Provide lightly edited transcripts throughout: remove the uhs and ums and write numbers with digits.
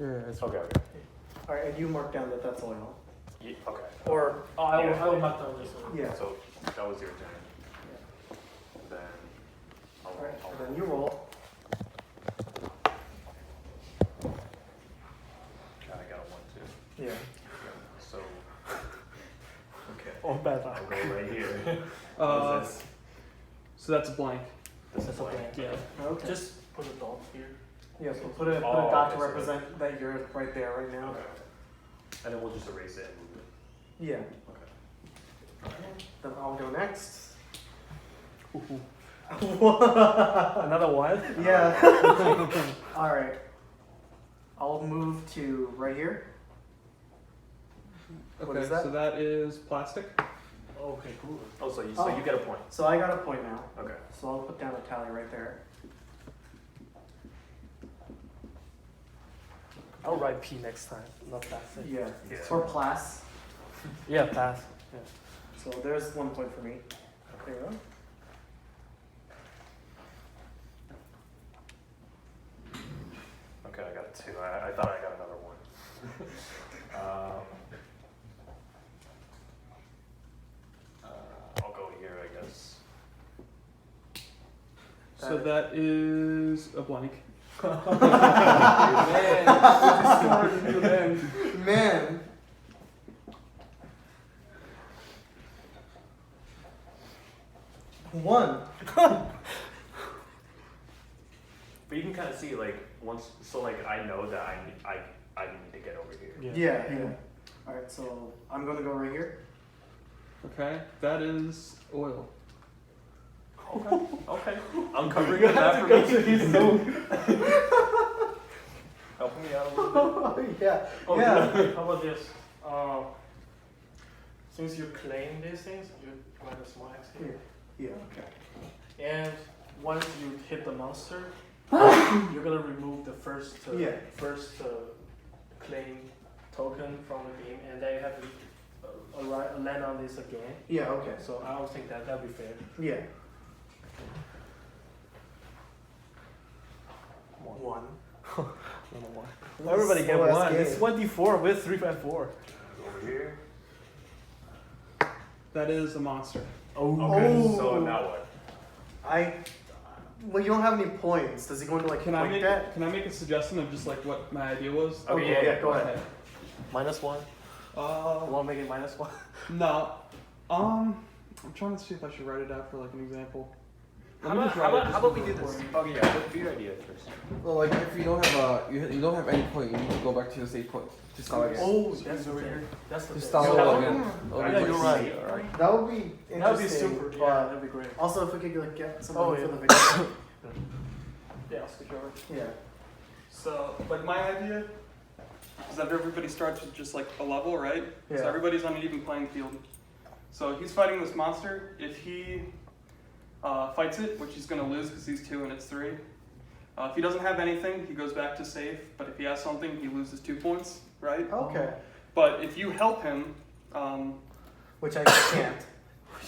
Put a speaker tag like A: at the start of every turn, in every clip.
A: Yeah, it's
B: Okay.
C: All right, and you mark down that that's oil.
B: Okay.
C: Or
D: I will mark down this one.
C: yeah.
B: So that was your turn. Then I'll,
C: All right,
B: I'll
C: and then you roll.
B: I got a 1 too.
C: Yeah.
B: So okay.
D: Oh, bad
B: I'll
D: luck.
B: go right here.
A: Uh,
B: This is
A: so that's a blank.
B: this
D: That's
B: is
D: a
B: blank.
D: blank, yeah.
C: Okay.
D: Just put a dot here.
C: Yeah. So put a
B: Oh,
C: dot
B: okay,
C: to
B: so
C: represent that you're right there right now.
B: Okay. And then we'll just erase it and move it.
C: Yeah.
B: Okay.
C: Then I'll go next.
D: Another one?
C: Yeah. All right. I'll move to right here.
A: Okay,
C: What is that?
A: so that is plastic.
D: Okay, cool.
B: Oh, so you
C: Oh.
B: get a point.
C: So I got a point now.
B: Okay.
C: So I'll put down a tally right there.
D: I'll write P next time, not plastic.
C: Yeah.
B: Yeah.
C: Or plus.
D: Yeah, pass. Yeah.
C: So there's 1 point for me. There you go.
B: Okay, I got 2. I thought I got another 1. I'll go here, I guess.
A: So that is a blank.
C: Man. One.
B: But you can kind of see like once, so like I know that I need to get over here.
C: Yeah. All right. So I'm gonna go right here.
A: Okay, that is oil.
B: Okay. I'm covering the map for me. Helping me out a little bit.
C: Yeah.
D: Oh,
C: Yeah.
D: How about this? Since you claim these things, you write a small X here.
C: Yeah.
D: And once you hit the monster, you're gonna remove the first claim token from the game, and then you have to land on this again.
C: Yeah. Okay.
D: So I would think that that'd be fair.
C: Yeah. One.
D: Everybody get
C: Slow-ass
D: one.
C: game.
D: It's 1d4 with 3 and 4.
B: Over here.
A: That is a monster.
D: Oh.
B: Okay.
C: Oh.
B: So now what?
C: Well, you don't have any points. Does he go into like
A: Can I
C: point
A: make
C: debt?
A: Can I make a suggestion of just like what my idea was?
B: Okay, yeah,
C: Go ahead.
D: -1. Wanna make it -1?
A: No. I'm trying to see if I should write it out for like an example. Let me just write it just
B: how about we
A: for
B: do
A: the
B: this?
A: recording.
B: Okay, yeah. Do your idea first.
E: Well, like if you don't have you don't have any point, you need to go back to the save point to start again.
D: Oh, that's over here. That's the
E: To
D: thing.
E: start
D: You
E: all
D: have
E: again.
D: one?
E: Oh,
D: Yeah, you're right.
E: Alright.
C: That would be interesting.
D: That would be super. Yeah,
C: But
D: that'd be great.
C: also, if we could like get some
D: Oh,
C: money
D: yeah.
C: for the video.
D: Yeah, I'll switch over.
C: Yeah.
A: So, like my idea is that everybody starts with just like a level, right?
C: Yeah.
A: So everybody's on an even playing field. So he's fighting this monster. If he fights it, which he's going to lose because he's 2 and it's 3. If he doesn't have anything, he goes back to safe. But if he has something, he loses 2 points, right?
C: Okay.
A: But if you help him,
C: Which I can't.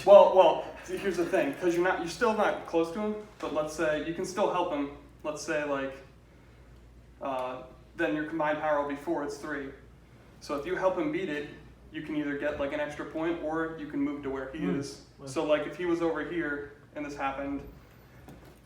A: well, see, here's the thing, because you're still not close to him. But let's say you can still help him. Let's say like, then your combined power will be 4. It's 3. So if you help him beat it, you can either get like an extra point, or you can move to where he is. So like if he was over here and this happened,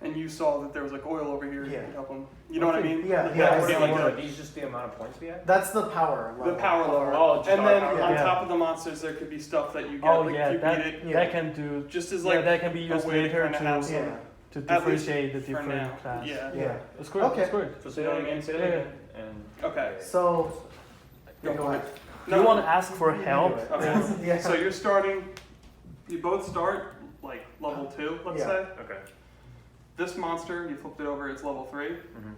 A: and you saw that there was like oil over here, you
C: Yeah.
A: could help him. You know what I mean?
C: Yeah,
A: That
C: yeah,
A: would be
C: I
A: like
C: see.
A: a-
B: Are these just the amount of points we have?
C: That's the power level.
A: the power level.
B: Oh, just
A: and
B: our
A: then
B: power
A: on
D: level.
A: top of the monsters, there could be stuff that you get.
D: Oh
A: like
D: yeah,
A: if you
D: that
A: beat it,
C: Yeah.
D: that can do.
A: just as
D: Yeah,
A: like
D: that can be
A: a
D: used
A: way to
D: later
A: kind of have some.
C: Yeah.
D: to
A: At least
D: differentiate the
A: for
D: different
A: now.
D: class.
A: Yeah.
C: Yeah.
D: It's good.
C: Okay.
D: It's good.
B: So say that again. Say that
D: Yeah.
B: again. And
A: Okay.
C: So.
A: Go
C: go
A: for
C: ahead.
D: Do you want to ask for help?
A: Okay.
C: Yeah.
A: So you're starting. You both start like level 2, let's
C: Yeah.
A: say.
B: okay.
A: This monster, you flipped it over, it's level 3.
B: Mm-hmm.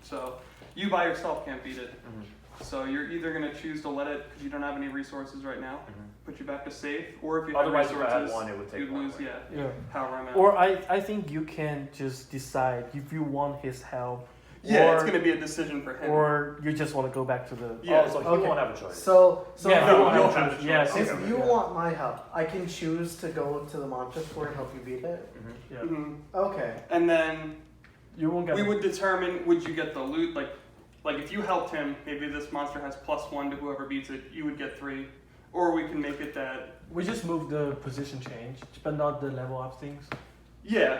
A: So you by yourself can't beat it.
B: Mm-hmm.
A: So you're either going to choose to let it, because you don't have any resources right now, put you back to safe, or if you have
B: Otherwise, if I
A: resources,
B: had 1, it would take
A: you'd
B: 1
A: lose,
B: away.
A: yeah,
D: Yeah.
A: power amount.
D: Or I think you can just decide if you want his help.
A: yeah,
D: or,
A: it's going to be a decision for him.
D: Or you just want to go back to the.
A: Yeah.
B: Oh, so he
C: Okay.
B: won't have a choice.
C: So
D: yeah,
A: no,
D: you
A: you'll
D: want
A: have
D: to
A: a
D: choose. Yes.
A: choice.
C: if you want my help, I can choose to go to the monster store and help you beat it.
B: Mm-hmm.
D: Yeah.
A: Mhm.
C: Okay.
A: And then
D: You won't get.
A: we would determine, would you get the loot, like, like if you helped him, maybe this monster has +1 to whoever beats it, you would get 3. Or we can make it that,
D: We just move the position change, but not the level up things.
A: yeah,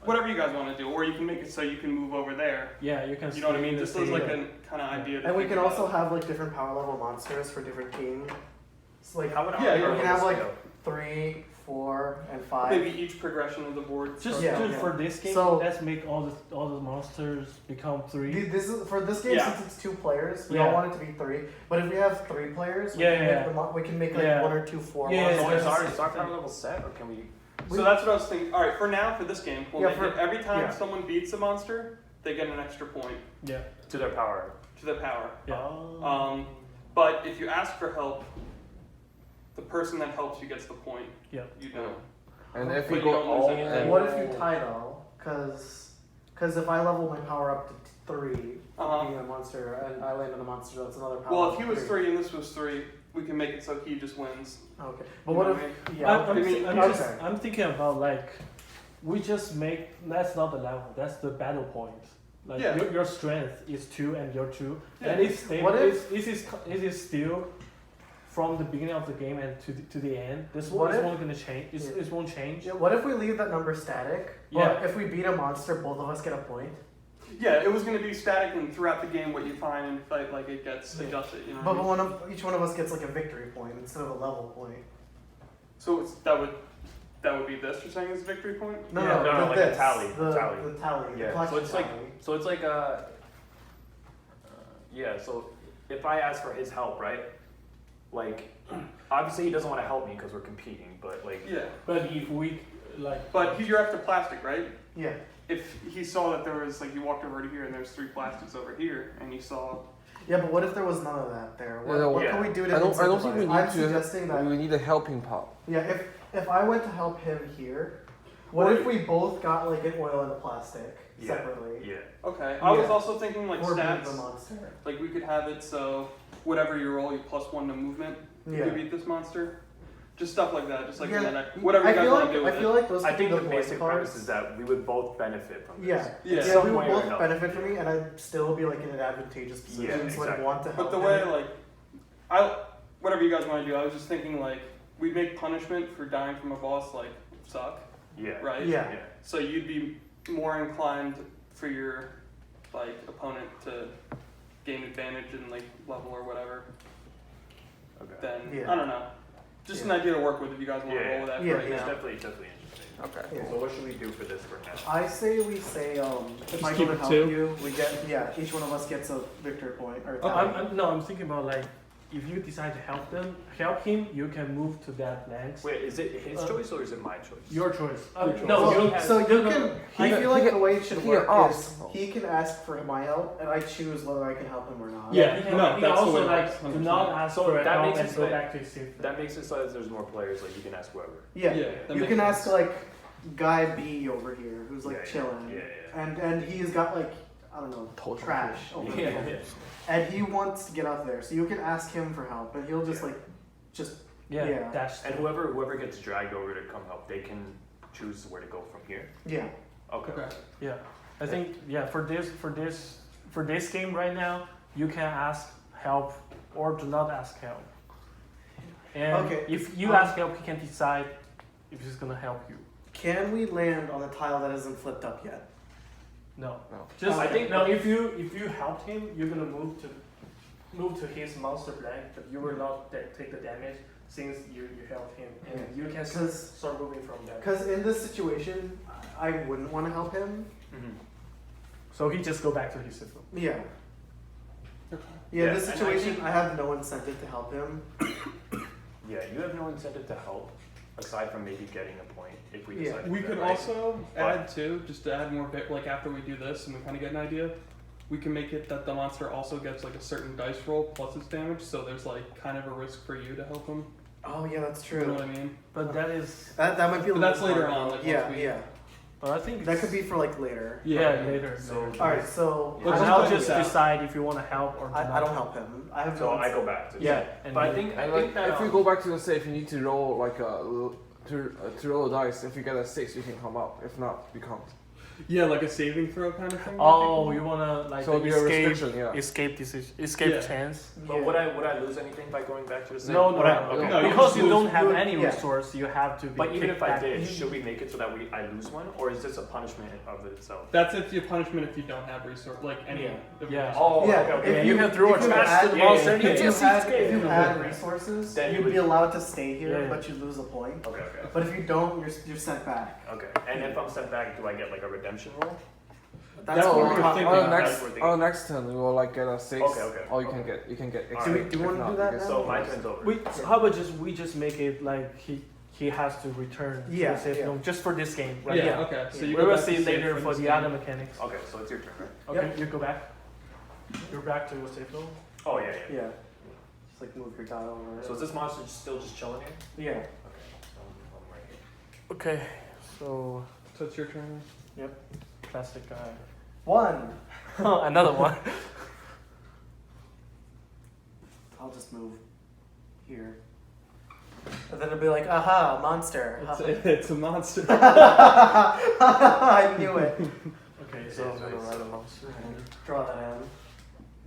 A: whatever you guys want to do. Or you can make it so you can move over there.
D: Yeah, you can.
A: You know what I
D: stay
A: mean?
D: in the
A: Just as
D: same-
A: like a kind of idea. to
C: And we
A: think
C: can
A: about.
C: also have like different power level monsters for different teams. So like
B: How would
A: Yeah,
B: I
A: you
C: we can have like
B: scale?
C: 3, 4, and 5.
A: maybe each progression of the board.
D: Just
C: Yeah,
D: just
C: yeah.
D: for this game,
C: So-
D: let's make all the monsters become 3.
C: This is for this game
A: Yeah.
C: since it's 2 players. We
D: Yeah.
C: don't want it to be 3. But if we have 3 players, we
D: Yeah,
C: can
D: yeah.
C: make we can make like
D: Yeah.
C: 1 or 2 4
D: Yeah,
C: monsters.
B: So
D: yeah,
B: is our power level set, or can we?
A: So that's what I was thinking. All right, for now, for this game, we'll
C: Yeah,
A: make
C: for-
A: it every time
C: yeah.
A: someone beats a monster, they get an extra point
D: Yeah.
B: To their power.
A: to the power.
D: Yeah.
B: Oh.
A: But if you ask for help, the person that helps you gets the point.
D: Yeah.
A: You don't.
E: And if
A: But
E: we
A: you
E: go
A: don't lose
E: all
A: anything.
E: in,
C: What if you tie though? Because if I level my power up to 3,
A: Uh-huh.
C: being a monster, and I land on a monster, that's another power.
A: Well, if
C: up
A: he
C: to
A: was
C: 3.
A: 3 and this was 3, we can make it so he just wins.
C: Okay.
A: You
C: But
A: know
C: what
A: what
C: if?
A: I mean?
C: Yeah.
D: I'm,
C: okay.
D: I'm,
A: I mean,
D: I'm, just,
C: okay.
D: I'm thinking about like, we just make, that's not the level, that's the battle point. Like
A: Yeah.
D: your strength is 2 and your 2.
A: Yeah.
D: And it's stable,
C: What if-
D: it is still from the beginning of the game and to the end. This
C: What
D: one
C: if-
D: won't gonna change.
C: Yeah.
D: It won't change.
C: Yeah, what if we leave that number static? But
D: Yeah.
C: if we beat a monster, both of us get a point.
A: Yeah, it was going to be static, and throughout the game, what you find and fight, like it gets
D: Yeah.
A: adjusted. You know.
C: But
A: What I mean?
C: each one of us gets like a victory point instead of a level point.
A: So that would be this. You're saying is a victory point?
C: No,
D: Yeah.
C: no,
B: No,
C: the
B: like a
C: this,
B: tally,
C: The
B: tally.
C: The tally. The
B: Yeah. So
C: collection
B: it's like
C: tally.
B: so it's like yeah. So if I ask for his help, right? Like, obviously he doesn't want to help me because we're competing, but like.
A: Yeah.
D: But if we like,
A: But you're after plastic, right?
C: Yeah.
A: If he saw that there was like you walked over to here and there's 3 plastics over here, and you saw
C: Yeah, but what if there was none of that there? What,
E: No,
C: what
B: yeah.
C: can we do to
E: I don't think we
C: incentivize?
E: need
C: I'm
E: to.
C: suggesting that.
E: We need a helping pot.
C: Yeah, if I went to help him here, what if we both got like an oil and a plastic
B: Yeah.
C: separately?
B: Yeah.
A: okay. I was
C: Yeah.
A: also thinking like
C: Or beat the
A: stats.
C: monster.
A: Like we could have it so whatever you roll, you +1 to movement.
C: Yeah.
A: You beat this monster. Just stuff like that. Just like
C: Yeah.
A: in the next, whatever
C: I
A: you guys
C: feel
A: want
C: like
A: to do with
C: I feel
A: it.
C: like those
B: I
C: could
B: think
C: be
B: the
C: the
B: basic
C: voice
B: premise
C: cards.
B: is that we would both benefit from this.
C: Yeah.
A: Yeah.
C: Yeah,
B: Some
C: we would
B: way or
C: both
B: another.
C: benefit from me, and I'd still be like in an advantageous position,
B: Yeah,
C: so I'd
B: exactly.
C: want to help
A: But the
C: him.
A: way like, whatever you guys want to do, I was just thinking like we'd make punishment for dying from a boss like suck,
B: Yeah.
A: right?
C: Yeah.
B: Yeah.
A: So you'd be more inclined for your like opponent to gain advantage in like level or whatever.
B: Okay.
A: Then
C: Yeah.
A: I don't know. Just an idea to work with if you guys want to
B: Yeah.
A: roll with that
C: Yeah,
A: for right
B: It's
A: now.
B: definitely interesting.
E: Okay.
C: Yeah.
B: So what should we do for this for now?
C: I say we say if
D: Just
C: I go
D: keep
C: to
D: it
C: help
D: 2.
C: you, we get each one of us gets a victory point or
D: Oh,
C: tally.
D: I'm thinking about like, if you decide to help him, you can move to that length.
B: Wait, is it his choice or is it my choice?
D: Your choice.
A: Your choice.
D: No,
C: so,
D: you
C: so you
D: no,
C: can.
D: no,
C: I
E: he-
C: feel like
E: he-
C: the way it should
E: he
C: work
E: asks.
C: is he can ask for my help, and I choose whether I can help him or not.
D: Yeah, he can,
A: No,
D: he
A: that's the
D: also
A: way it
D: like
A: works,
D: do
A: 100%.
D: not ask
B: So
D: for
B: that
D: help
B: makes
D: and
B: it
D: go
B: like-
D: back to his safe.
B: That makes it so that there's more players. Like you can ask whoever.
C: Yeah.
A: that
C: You
A: makes
C: can
A: sense.
C: ask like guy B over here who's like
B: Yeah, yeah.
C: chilling,
B: Yeah, yeah.
C: and he's got like I don't know
E: Total
C: trash over
B: Yeah,
C: there,
B: yeah.
C: and he wants to get up there, so you can ask him for help, and he'll just
B: Yeah.
C: like just
D: Yeah,
C: Yeah.
D: dash.
B: And whoever gets dragged over to come help, they can choose where to go from here.
C: yeah.
B: Okay.
A: Okay.
D: Yeah, I think for this game right now, you can ask help or do not ask help. And
C: Okay,
D: if you ask help, he can decide if he's gonna help you.
C: Can we land on the tile that isn't flipped up yet?
D: No,
E: No.
D: just
C: I
B: think-
D: no. If you help him, you're gonna move to his monster blank, but you will not take the damage since you helped him, and you can
C: Because-
D: start moving from there.
C: Because in this situation, I wouldn't want to help him.
B: Mm-hmm.
D: So he just go back to his system.
C: Yeah.
A: Okay.
C: Yeah,
B: Yeah,
C: in this
B: and I
C: situation,
B: think-
C: I have no incentive to help him.
B: Yeah, you have no incentive to help aside from maybe getting a point if we
C: Yeah.
B: decide. to
A: We
B: do
A: could
B: that, right?
A: also
B: But-
A: add too, just to add more bit, like after we do this and we kind of get an idea, we can make it that the monster also gets like a certain dice roll plus its damage, so there's like kind of a risk for you to help him.
C: Oh yeah, that's
A: You know
C: true.
A: what I mean?
D: But that is,
C: That might be a
A: But
C: little
A: that's later
C: hard,
A: on,
C: though.
A: like,
C: yeah,
A: once we-
C: yeah.
D: but I think
C: That could be for like later.
D: yeah later.
B: So-
D: later.
C: All right, so
B: Yeah.
A: Let's
D: And
A: just
D: I'll
A: play
D: just
A: with that.
D: decide if you want to help or do not.
C: I don't help him. I have
B: So
C: no
B: I go
C: incentive.
B: back to
D: Yeah, and
B: But I
D: you-
B: think
E: And
B: think that
E: if we go back to the safe, you need to roll like to roll a dice. If you get a 6, you can come up. If not, you can't.
A: Yeah, like a saving throw kind of thing.
D: Oh, you wanna like
E: So it'll be a
D: escape,
E: restriction, yeah.
D: escape
A: Yeah.
D: chance?
B: But would I lose anything by going back to the same?
D: No, no,
B: Would I-
D: no.
B: okay.
A: No, you
D: Because
A: just
D: you
A: lose-
D: don't have
C: you-
D: any
C: yeah.
D: resource, you have to be.
B: But even
D: kicked
B: if I
D: back.
B: did, should we make it so that I lose one, or is this a punishment of itself?
A: That's if your punishment if you don't have resource, like any.
C: Yeah.
A: of
D: Yeah.
A: your
B: Oh,
C: Yeah,
B: okay, okay.
D: Yeah,
C: if
D: you can throw a
C: if you
D: trash
C: had-
D: to the
B: yeah,
D: monster.
B: yeah,
D: and
B: yeah.
D: you
C: If you
D: just
C: had,
D: escape.
C: if you had
B: Yeah.
C: resources,
B: Then you
C: you'd
B: would-
C: be allowed to stay here,
D: Yeah.
C: but you'd lose a point.
B: Okay, okay.
C: But if you don't, you're sent back.
B: Okay. And if I'm sent back, do I get like a redemption roll?
C: That's
A: No,
C: what
A: we're
C: we're
A: thinking
C: talking
E: On the
C: about.
B: That's
E: next,
B: what we're
E: on the next turn, we will like get a 6.
B: Okay, okay,
E: Or you
B: okay.
E: can get
B: Do
E: extra.
B: we-
C: do you wanna
E: If not,
C: do that
E: you get-
C: now?
B: So my turn's over.
D: How about we just make it like he has to return to
C: Yeah,
D: the safe
C: yeah.
D: zone just for this game, right?
A: Yeah.
C: Yeah.
A: Okay. So
C: Yeah.
A: you
D: We
A: go
D: will
A: back to
D: see
A: save
D: later for
A: this
D: the
A: game.
D: other mechanics.
B: Okay, so it's your turn, right?
D: Okay, you go back. You're back to the safe zone.
B: Oh yeah, yeah.
C: Yeah. Just like move your dial over.
B: So is this monster still just chilling here?
C: Yeah.
B: Okay. So I'm right here.
D: Okay, so
A: So it's your turn.
D: classic guy.
C: 1.
D: Another one.
C: I'll just move here. And then it'll be like, aha, monster.
A: It's a monster.
C: I knew it.
D: Okay, so I'm gonna write a monster.
C: Draw that in.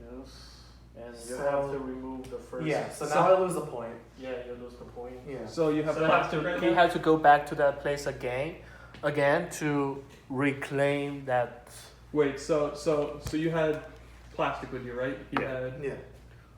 D: Yes. And you
C: So-
D: have to remove the first.
C: Yeah, so
A: So-
C: now I lose a point.
D: Yeah, you lose the point.
C: Yeah.
A: So you have
D: So you have to,
A: right
D: he
A: now?
D: had to go back to that place again to reclaim that.
A: Wait. So you had plastic with you, right? You
B: Yeah.
A: had
C: Yeah.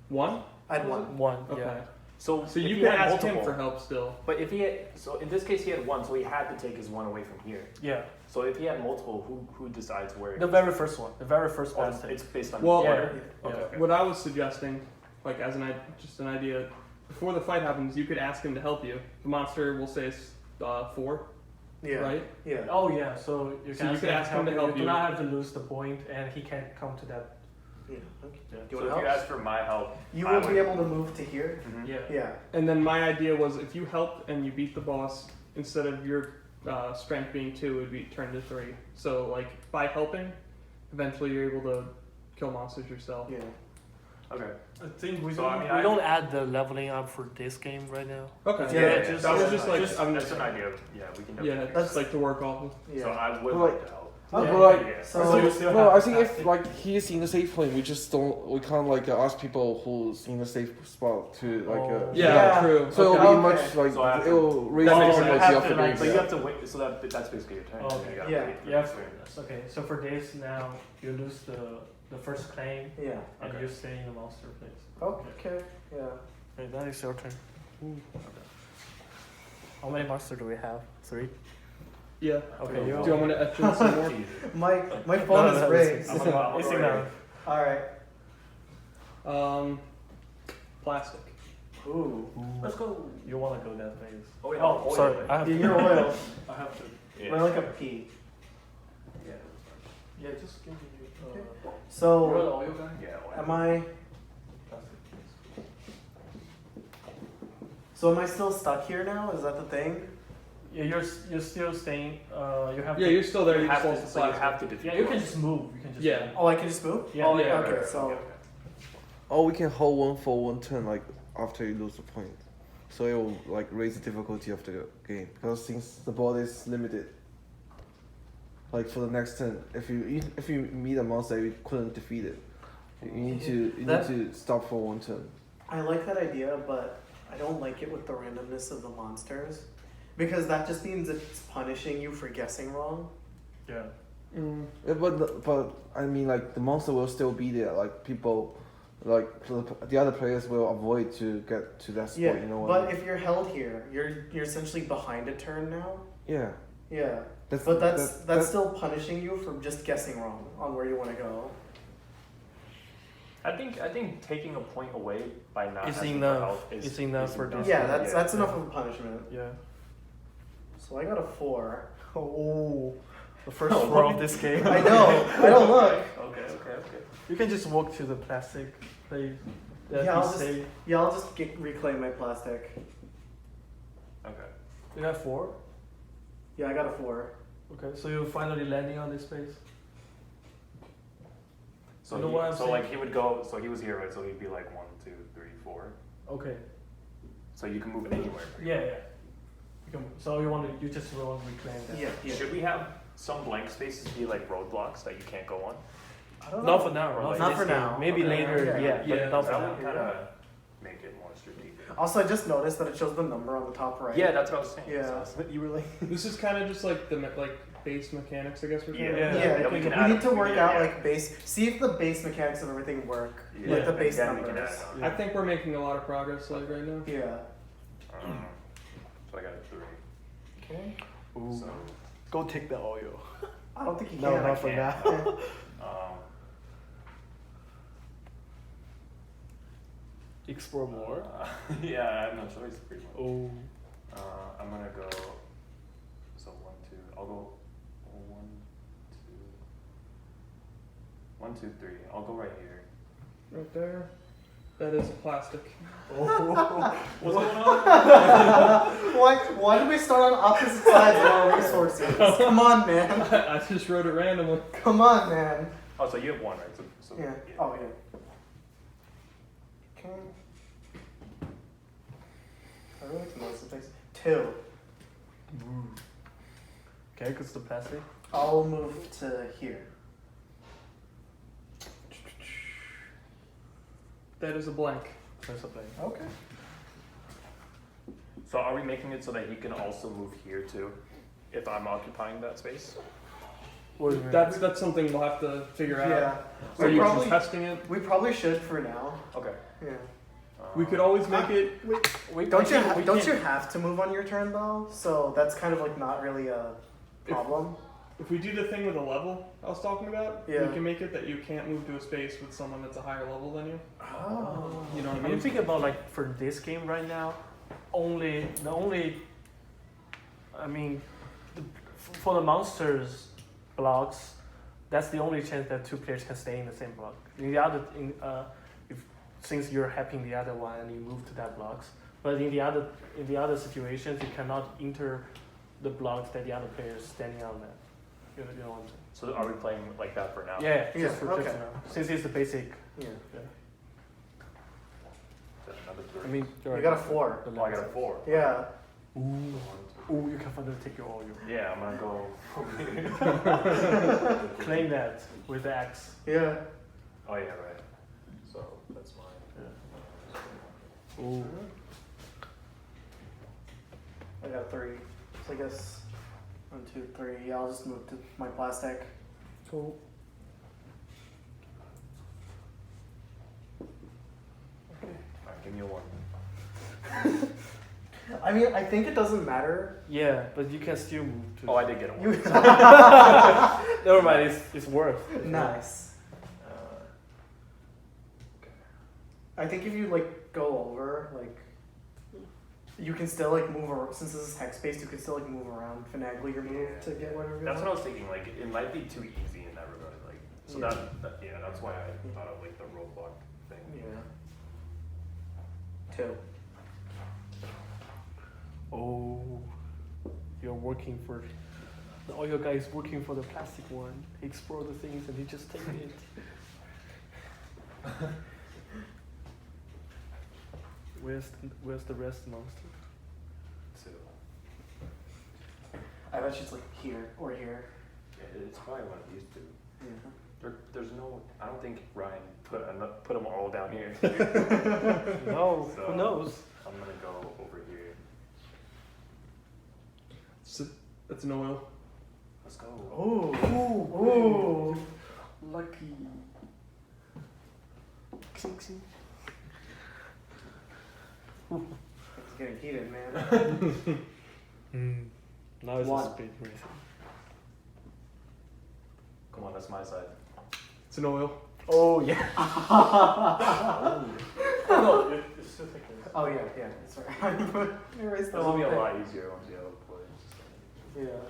A: 1.
C: I had 1.
D: One.
A: Okay.
D: Yeah.
B: So
A: So
B: if
A: you
B: he
A: can
B: had
A: ask
B: multiple,
A: him for help still.
B: But if he had, so in this case he had one, so he had to take his one away from here.
D: Yeah.
B: So if he had multiple, who decides where?
D: The very first one. The very first
B: Oh,
D: plastic.
B: it's based on
A: Well-
B: order.
D: Yeah.
B: Okay, okay.
A: What I was suggesting, like as just an idea, before the fight happens, you could ask him to help you. The monster will say it's 4,
C: Yeah.
A: right?
C: Yeah.
D: Oh yeah, so you
A: So
D: can
A: you could ask him to help
D: You
A: you.
D: do not have to lose the point, and he can't come to that.
C: Yeah. Okay.
D: Yeah.
C: Do you
B: So
C: want
B: if you
C: help?
B: ask for my help,
C: You
B: I
C: will be
B: would-
C: able to move to here.
B: Mhm.
D: Yeah.
C: Yeah.
A: And then my idea was if you helped and you beat the boss, instead of your strength being 2, it would be turned to 3. So like by helping, eventually you're able to kill monsters yourself.
C: Yeah.
B: Okay.
D: I think we
B: So,
D: don't,
B: I mean,
D: we
B: I-
D: don't add the leveling up for this game right now.
A: Okay.
C: Yeah,
D: just-
A: that was
D: yeah,
A: just like I'm
B: That's
A: just
B: an idea. Yeah, we can
A: yeah,
B: definitely.
A: just like to work off of.
C: Yeah.
B: So I would
E: Well,
B: like to help.
C: Okay.
E: But like,
B: Yeah.
C: So
D: you still
E: no,
D: have
E: I
D: the
E: think if
D: plastic.
E: like he's in the safe point, we can't like ask people who's in the safe spot to like.
D: Oh.
A: Yeah,
C: Yeah.
A: true.
E: So it'll
C: Okay.
E: be much like
B: So I have
E: it will raise
A: That
E: the
A: makes sense.
E: difficulty
D: You
E: of
D: have
E: the
D: to, like,
E: game.
B: So you have to wait. So that's basically your turn.
D: Oh,
B: So
D: okay.
B: you gotta
C: Yeah.
B: wait for
D: Yeah.
B: your turn.
D: Okay, so for this now, you lose the first claim,
C: Yeah.
D: and
B: Okay.
D: you stay in the monster place.
C: Okay. Yeah.
D: Okay, that is your turn. How many monsters do we have? 3.
A: Yeah.
D: Okay,
A: Do
D: you.
A: you want me to etch in some more?
C: My phone
D: No,
C: is
D: no,
C: rigged.
B: I'm about-
D: It's enough.
C: All right.
A: Plastic.
C: Ooh.
B: Let's go.
D: You want to go that phase?
B: Oh, yeah.
D: Oh,
B: Oh,
D: sorry.
B: yeah.
D: I have
C: Yeah,
D: to.
C: you're oil.
D: I have to.
B: Yeah.
C: We're like a pea.
B: Yeah.
D: Yeah, just give me.
C: So,
D: oil guy?
B: Yeah. why
C: am
B: not?
C: I? So am I still stuck here now? Is that the thing?
D: Yeah, you're still staying. You have.
A: Yeah,
D: to,
A: you're still there.
B: You
A: You just
B: have
A: lost
B: to.
A: the
B: So you
A: plastic.
B: have to defeat.
D: Yeah, you
B: the
D: can
B: boss.
D: just move. You can just.
A: Yeah.
D: Move.
C: Oh, I can just move?
D: Yeah.
B: Oh
C: yeah,
B: yeah.
C: okay,
B: right, right,
C: so-
B: okay, okay.
E: Or we can hold one for one turn like after you lose the point, so it will like raise the difficulty of the game because since the board is limited. Like for the next turn, if you meet a monster you couldn't defeat it, you need
C: That-
E: to stop for one turn.
C: I like that idea, but I don't like it with the randomness of the monsters. Because that just means it's punishing you for guessing wrong.
D: Yeah.
E: Yeah, but I mean like the monster will still be there. Like people, like the other players will avoid to get to that spot.
C: Yeah,
E: You know what?
C: but
E: I mean?
C: if you're held here, you're essentially behind a turn now.
E: Yeah,
C: Yeah,
E: that's
C: but that's
E: that-
C: still punishing you for just guessing wrong on where you want to go.
B: I think taking a point away by not
D: It's
B: asking
D: enough.
B: for help is
D: It's enough for this.
C: Yeah, that's enough of a punishment.
D: Yeah.
C: So I got a 4.
D: Oh, the first row of this game.
C: I know. I don't look.
B: Okay.
D: You can just walk to the plastic place. That
C: Yeah,
D: you
C: I'll just-
D: say.
C: Yeah, I'll just reclaim my plastic.
B: Okay.
D: You have 4.
C: Yeah, I got a 4.
D: Okay, so you're finally landing on this space.
B: So
D: You know what I'm
B: so
D: saying?
B: like he would go. So he was here, right? So he'd be like 1, 2, 3, 4.
D: Okay.
B: So you can move it anywhere.
D: Yeah, yeah. You can, so you just will reclaim that.
C: Yeah, yeah.
B: Should we have? some blank spaces be like roadblocks that you can't go on?
C: I don't know.
D: Not for now.
B: Or
D: Not,
B: like-
D: for
C: Not
D: this
C: for
D: game.
C: now.
D: Maybe
B: Okay.
D: later.
C: Yeah.
D: Yeah,
A: Yeah,
D: but not for
B: That
D: now.
B: would kind of make it more strategic.
C: Also, I just noticed that it shows the number on the top right.
B: Yeah, that's what I was saying.
C: Yeah.
B: So-
C: You were like.
A: This is kind of just like the base mechanics, I guess we're
B: Yeah.
C: Yeah,
B: Yeah, we
C: we,
B: can add
C: need to
B: it.
C: work
B: Yeah,
C: out
B: yeah.
C: like base. See if the base mechanics of everything work.
B: Yeah,
C: Like the base
B: then we can
C: numbers.
B: add it on.
A: I think we're making a lot of progress like right now.
C: Yeah.
B: So I got a 3.
C: Okay.
D: Ooh.
B: So,
D: Go take the oil.
C: I don't think you
D: No,
C: can.
D: not for
B: can't.
D: now. Explore more.
B: yeah, I have no choice pretty much.
D: Oh.
B: I'm gonna go. So 1, 2. I'll go 1, 2, 3. I'll go right here.
A: Right there. That is plastic.
B: What's going on?
C: Why did we start on opposite sides of our resources? Come on, man.
A: I just wrote it randomly.
C: Come on, man.
B: Oh, so you have 1, right? So
C: Yeah. Oh, yeah. Okay. I really like most of the things. 2.
D: Okay, because the plastic.
C: I'll move to here.
A: That is a blank.
D: That's a thing.
C: Okay.
B: So are we making it so that he can also move here too, if I'm occupying that space?
D: What do you mean?
A: That's something we'll have to figure out.
C: Yeah.
A: Are
C: We
A: you
C: probably,
A: testing it?
C: we probably should for now.
B: Okay.
C: Yeah.
A: We could always make it.
C: Don't you have to move on your turn though? So that's kind of like not really a problem.
A: If we do the thing with a level I was talking about,
C: Yeah.
A: we can make it that you can't move to a space with someone that's a higher level than you.
C: Oh.
A: You know what I
D: I'm
A: mean?
D: thinking about like for this game right now, I mean, for the monsters blocks, that's the only chance that 2 players can stay in the same block. In the other, since you're helping the other one and you move to that blocks, but in the other situations you cannot enter the blocks that the other player is standing on that. You know what I'm saying?
B: So are we playing like that for now?
D: Yeah,
C: Yeah,
D: just for
C: okay.
D: just now. Since it's the basic.
C: Yeah.
B: Then another 3.
D: I mean,
C: You got a 4.
B: Oh, I got a 4.
C: Yeah.
D: Ooh,
B: 1, 2.
D: ooh, you can finally take your oil.
B: Yeah, I'm gonna go over here.
D: Claim that with the axe.
C: Yeah.
B: Oh yeah, right. So that's mine.
D: Ooh.
C: I got 3. So I guess 1, 2, 3. Yeah, I'll just move to my plastic.
D: Cool.
B: Alright, give me a 1.
C: I mean, I think it doesn't matter.
D: Yeah, but you can still move to.
B: Oh, I did get a 1.
C: You.
D: Never mind. It's worth.
C: Nice.
B: Okay.
C: I think if you like go over, like, you can still like move around. Since this is hex based, you can still like move around, finagle your move to get whatever you
B: That's what I
C: want.
B: was thinking. Like, it might be too easy in that regard. Like, so
C: Yeah.
B: that's why I thought of like the roadblock thing.
C: Yeah. 2.
D: Oh, you're working for. The oil guy is working for the plastic one. He explore the things and he just take it. Where's the rest monster?
B: 2.
C: I bet she's like here or here.
B: Yeah, it's probably one of these 2.
C: Yeah.
B: There's no. I don't think Ryan put them all down here.
D: No,
B: So-
D: who knows?
B: I'm gonna go over here.
A: That's an oil.
B: Let's go.
C: Ooh. Ooh.
D: Lucky.
C: It's getting heated, man.
D: Now it's
C: One.
D: a speed racing.
B: Come on, that's my side.
A: It's an oil.
D: Oh yeah. No, it's just like this.
C: Oh yeah, yeah. Sorry. Erase the
B: This will be a
C: whole
B: lot easier once you have a play.
C: thing. Yeah.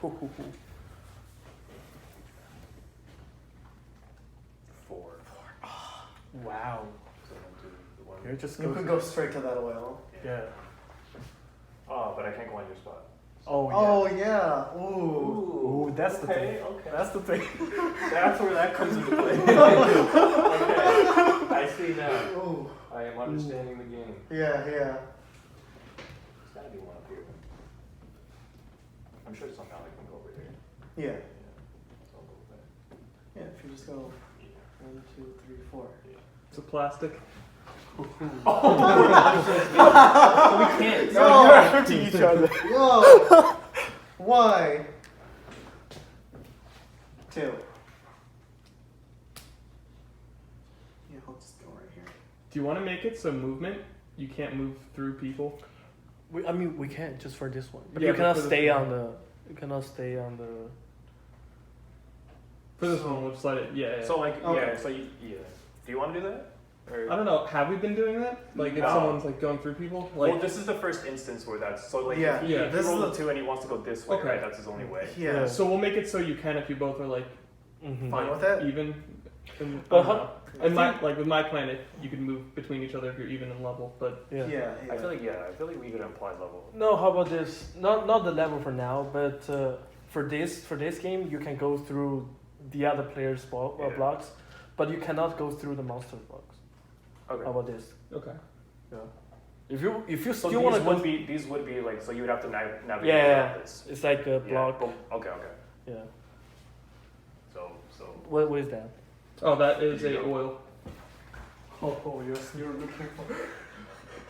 D: Hoo, hoo, hoo.
B: 4.
D: Wow.
B: So 1, 2, the 1.
D: You're just
C: You
D: go
C: could
D: to-
C: go straight to that oil.
D: Yeah.
B: Oh, but I can't go on your spot.
D: Oh yeah.
C: Oh yeah. Ooh.
D: Ooh, that's the thing.
B: Okay.
D: That's the thing.
B: That's where that comes into play. Okay. I see now.
C: Ooh.
B: I am understanding the game.
C: Yeah, yeah.
B: There's gotta be one up here. I'm sure somehow I can go over here.
C: Yeah.
B: Yeah. So I'll go over there.
C: Yeah, if you just go
B: Yeah.
C: 1, 2, 3, 4.
A: It's a plastic.
B: So we can't.
C: No,
D: you're hurting each other.
C: Whoa! Why? 2. Yeah, I'll just go right here.
A: Do you want to make it so movement you can't move through people?
D: I mean, we can just for this one, but
A: Yeah,
D: you
A: but
D: cannot
A: for this
D: stay
A: one.
D: on the. You cannot stay on the.
A: For this one, we'll just let it. Yeah.
B: So like
C: Okay.
B: yeah. So you, yeah. Do you want to do that? Or?
A: I don't know. Have we been doing that? Like if
B: No.
A: someone's like going through people? Like
B: Well, this is the first instance where that's so like
C: Yeah,
B: if he,
A: yeah.
B: if he
C: This is
B: rolls
C: the-
B: a 2 and he wants to go this way,
A: Okay.
B: right? That's his only way.
C: Yeah.
A: so we'll make it so you can if you both are like
D: Mm-hmm.
C: Fine with it?
A: even. And,
D: But
A: I don't
D: how-
A: know. And my like with my planet, you can move between each other if you're even in level. But
D: Yeah.
C: Yeah.
B: I feel like I feel like we could imply level.
D: No, how about this? Not the level for now, but for this game, you can go through the other players'
B: Yeah.
D: blocks, but you cannot go through the monster blocks.
B: Okay.
D: How about this?
A: okay.
D: If you
B: So
D: still want to go,
B: these would be like so you would have to navigate
D: Yeah.
B: throughout this.
D: it's like a block.
B: Yeah. Boom. Okay. Okay.
D: Yeah.
B: So
D: What is that?
A: Oh, that is
B: There you
A: a
B: go.
A: oil.
D: Oh, you're looking for.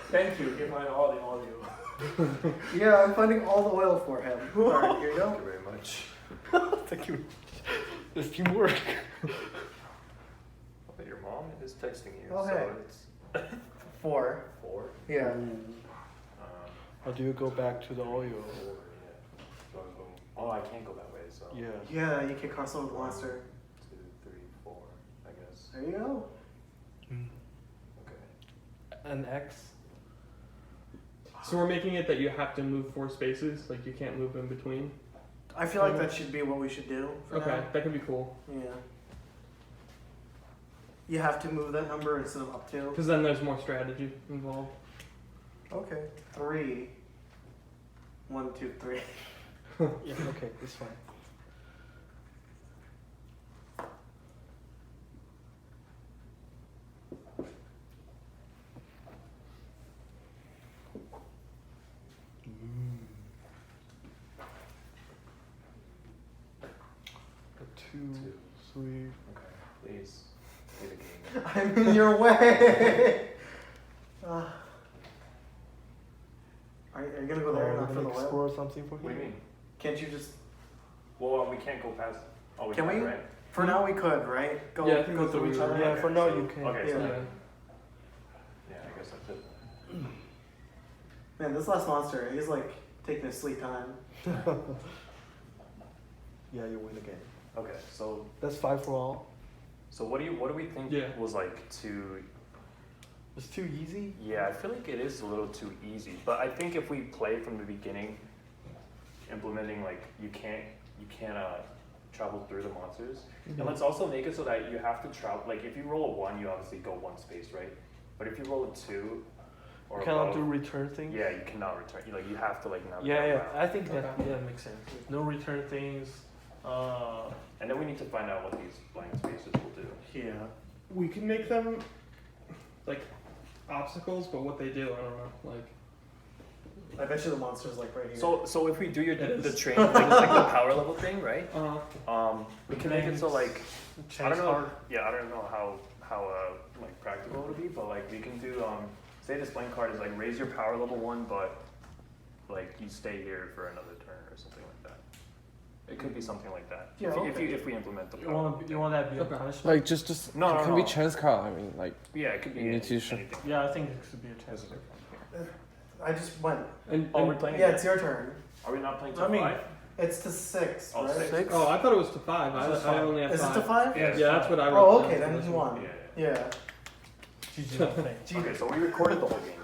D: Thank you. Give my all the audio.
C: Yeah, I'm finding all the oil for him. Alright, here you
B: thank
C: go.
B: you very much.
D: Thank you. It's teamwork.
B: But your mom is texting you,
C: Oh,
B: so
C: hey.
B: it's
C: 4.
B: 4.
C: Yeah.
D: Or do you go back to the oil?
B: 4. Yeah. So boom. Oh, I can't go that way. So
D: Yeah.
C: Yeah, you can cross over the monster.
B: 2, 3, 4. I guess.
C: There you go.
B: Okay.
D: An X.
A: So we're making it that you have to move 4 spaces. Like you can't move in between.
C: I feel like that should be what we should do. For
A: Okay,
C: now.
A: that could be cool.
C: Yeah. You have to move that number instead of up to.
A: Because then there's more strategy involved.
C: Okay. 3. 1, 2, 3.
D: Yeah. Okay, it's fine. Two, 3.
B: Okay. Please. Play the game.
C: I'm in your way. Are you gonna go there? Not for the oil?
D: explore something for
B: What do you mean?
C: Can't you just?
B: Well, we can't go past. Oh, we
C: Can
B: can,
C: we?
B: right?
C: For now, we could, right? Go,
A: Yeah, I think
C: go
A: that's what
C: through
A: we
C: each
A: should
C: other.
A: do.
D: Yeah,
B: Okay,
D: for now
B: so-
D: you can.
B: Okay,
C: Yeah.
B: so
A: Yeah.
B: yeah, I guess that's it.
C: Man, this last monster, he's like taking his sweet time.
D: Yeah, you win again.
B: Okay, so
D: That's 5 for all.
B: what do we think
A: Yeah.
B: was like too?
D: It's too easy.
B: Yeah, I feel like it is a little too easy. But I think if we play from the beginning, implementing like you can't travel through the monsters, and let's also make it so that you have to travel. Like if you roll a 1, you obviously go 1 space, right? But if you roll a 2, or
D: You cannot
B: above,
D: do return things.
B: yeah, you cannot return. You have to like navigate
D: Yeah, yeah.
B: around.
D: I think that
A: Okay.
D: makes sense. No return things.
B: And then we need to find out what these blank spaces will do.
C: Yeah.
A: We can make them like obstacles, but what they do, I don't know. Like
C: I bet you the monster's like right here.
B: So if we do
A: It
B: the
A: is.
B: train like the power level thing, right?
A: uh
B: We can make it so like I don't know.
D: Hard.
B: Yeah, I don't know how like practical it'll be, but like we can do say this blank card is like raise your power level 1, but like you stay here for another turn or something like that. It could be something like that.
C: Yeah, okay.
B: If we implement the
D: You
B: power level
D: want that to be a
A: Okay.
D: punishment?
E: Like just
B: No,
E: it
B: no,
E: can be
B: no.
E: chance card. I mean, like
B: Yeah, it could be
E: You need to
B: anything.
E: show-
D: Yeah, I think it should be a chance.
C: I just went.
A: and,
B: Oh, we're
A: and
B: playing
C: Yeah,
B: again.
C: it's your turn.
B: Are we not playing
D: I
B: till
D: mean-
B: 5?
C: It's to 6,
B: Oh,
C: right?
B: 6.
A: oh, I thought it was to 5.
D: This is
A: I
D: five.
A: only have
C: Is it
A: 5.
C: to 5?
B: Yeah, it's
A: Yeah, that's what I wrote.
C: Oh,
A: down
C: okay,
A: for
C: then
A: this
C: you
A: one.
C: won.
B: Yeah.
C: Yeah.
D: GG.
B: Okay, so we recorded the whole game.